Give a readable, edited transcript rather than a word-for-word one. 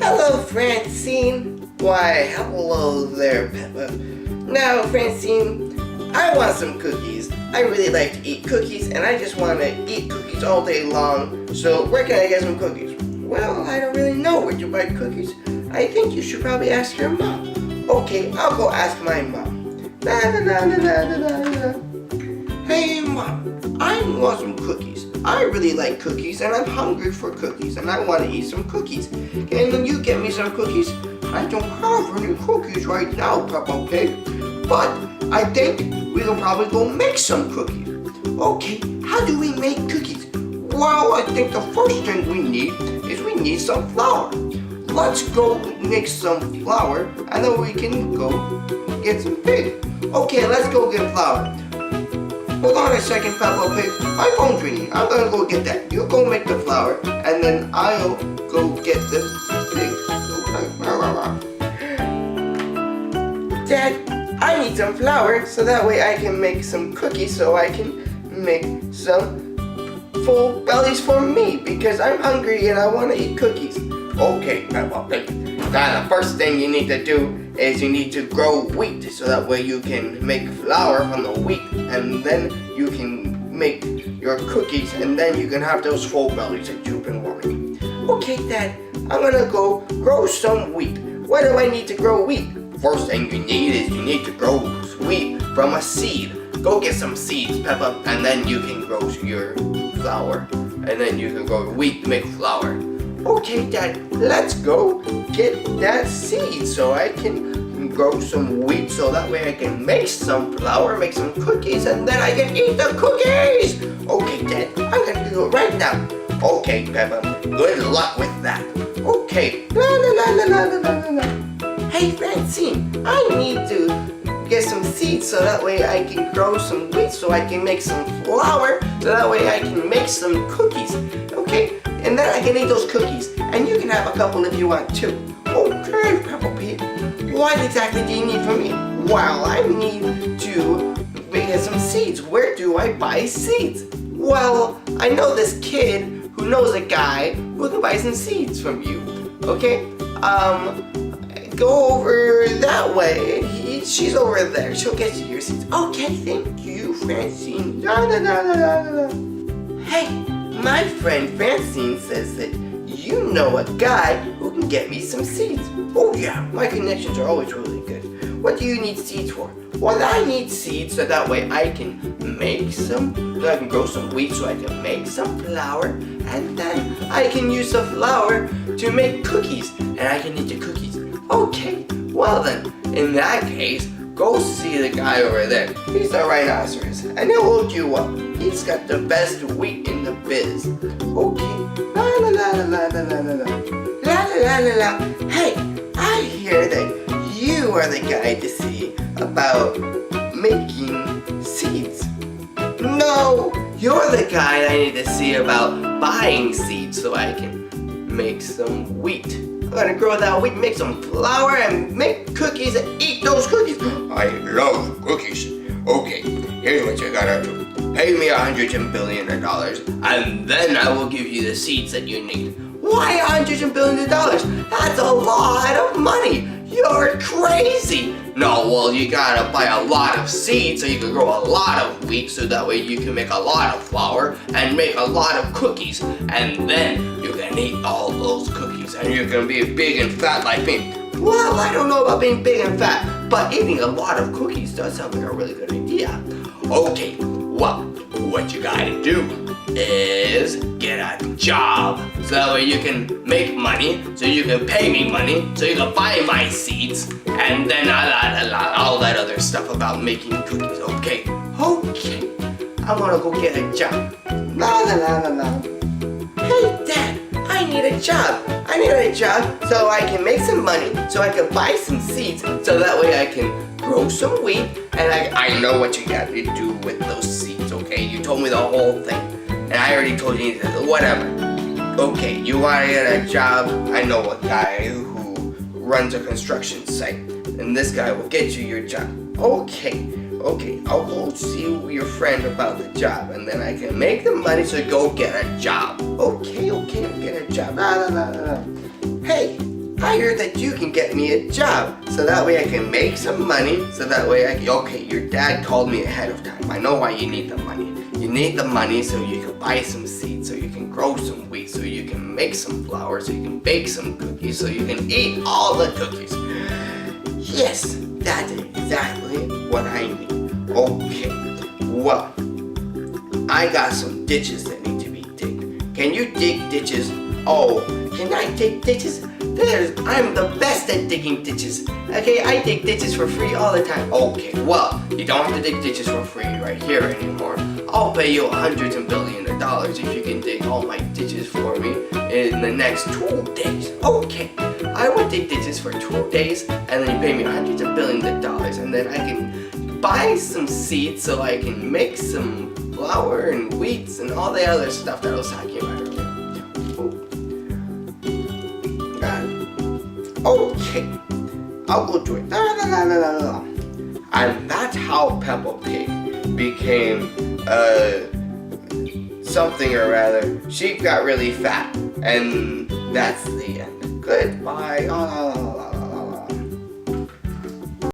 Hello, Francine. Why, hello there, Peppa. Now, Francine, I want some cookies. I really like to eat cookies, and I just want to eat cookies all day long. So, where can I get some cookies? Well, I don't really know where to buy cookies. I think you should probably ask your mom. Okay, I'll go ask my mom. Hey, Mom, I want some cookies. I really like cookies, and I'm hungry for cookies, and I want to eat some cookies. Can you get me some cookies? I don't have any cookies right now, Peppa Pig, but I think we can probably go make some cookies. Okay, how do we make cookies? Well, I think the first thing we need is some flour. Let's go make some flour, and then we can go get some pig. Okay, let's go get flour. Hold on a second, Peppa Pig. My phone's ringing. I'm gonna go get that. You go make the flour, and then I'll go get the pig. Dad, I need some flour so that way I can make some cookies so I can make some full bellies for me because I'm hungry and I want to eat cookies. Okay, Peppa Pig. Now the first thing you need to do is you need to grow wheat so that way you can make flour from the wheat and then you can make your cookies and then you can have those full bellies that you've been wanting. Okay, Dad, I'm gonna go grow some wheat. Why do I need to grow wheat? First thing you need is you need to grow wheat from a seed. Go get some seeds, Peppa, and then you can grow your flour. And then you can grow wheat to make flour. Okay, Dad, let's go get that seed so I can grow some wheat so that way I can make some flour, make some cookies, and then I can eat the cookies. Okay, Dad, I'm gonna do it right now. Okay, Peppa, good luck with that. Okay, la la la la la la la la. Hey, Francine, I need to get some seeds so that way I can grow some wheat so I can make some flour so that way I can make some cookies. Okay? And then I can eat those cookies. And you can have a couple if you want too. Okay, Peppa Pig. What exactly do you need from me? Well, I need to get some seeds. Where do I buy seeds? Well, I know this kid who knows a guy who can buy some seeds from you. Okay? Go over that way. She's over there. She'll get you your seeds. Okay, thank you, Francine. La, la, la, la, la, la. Hey, my friend Francine says that you know a guy who can get me some seeds. Oh yeah, my connections are always really good. What do you need seeds for? Well, I need seeds so that way I can grow some wheat so I can make some flour, and then I can use the flour to make cookies, and I can eat the cookies. Okay, well then, in that case, go see the guy over there. He's a rhinoceros, and he'll hook you up. He's got the best wheat in the biz. Okay, la la la la la la la la la la la la. Hey, I hear that you are the guy to see about making seeds. No, you're the guy I need to see about buying seeds so I can make some wheat. I'm gonna grow that wheat, make some flour, and make cookies and eat those cookies. I love cookies. Okay, here's what you gotta do. Pay me $100 billion, and then I will give you the seeds that you need. Why $100 billion? That's a lot of money. You're crazy. No, well, you gotta buy a lot of seeds so you can grow a lot of wheat so that way you can make a lot of flour and make a lot of cookies. And then you can eat all those cookies and you're gonna be big and fat like me. Well, I don't know about being big and fat, but eating a lot of cookies does sound like a really good idea. Okay, well, what you gotta do is get a job so that way you can make money, so you can pay me money, so you can buy my seeds, and then all that other stuff about making cookies. Okay, I wanna go get a job. La la la la la. Hey, Dad, I need a job. I need a job so I can make some money, so I can buy some seeds, so that way I can grow some wheat, and I know what you got to do with those seeds, okay? You told me the whole thing, and I already told you, whatever. Okay, you want to get a job? I know a guy who runs a construction site, and this guy will get you your job. Okay, I'll go see your friend about the job, and then I can make the money to go get a job. Okay, I'll get a job. Hey, I heard that you can get me a job, so that way I can make some money, so that way okay, your dad called me ahead of time. I know why you need the money. You need the money so you can buy some seeds, so you can grow some wheat, so you can make some flour, so you can bake some cookies, so you can eat all the cookies. Yes, that's exactly what I need. Okay, well, I got some ditches that need to be digged. Can you dig ditches? Oh, can I dig ditches? I'm the best at digging ditches. Okay, I dig ditches for free all the time. Okay, well, you don't have to dig ditches for free right here anymore. I'll pay you hundreds and billions of dollars if you can dig all my ditches for me in the next 2 days. Okay, I will dig ditches for 2 days, and then you pay me hundreds of billions of dollars, and then I can buy some seeds so I can make some flour and wheats and all the other stuff that I was talking about earlier. Okay, I'll go do it. And that's how Peppa Pig became something or rather. She got really fat, and that's the end. Goodbye.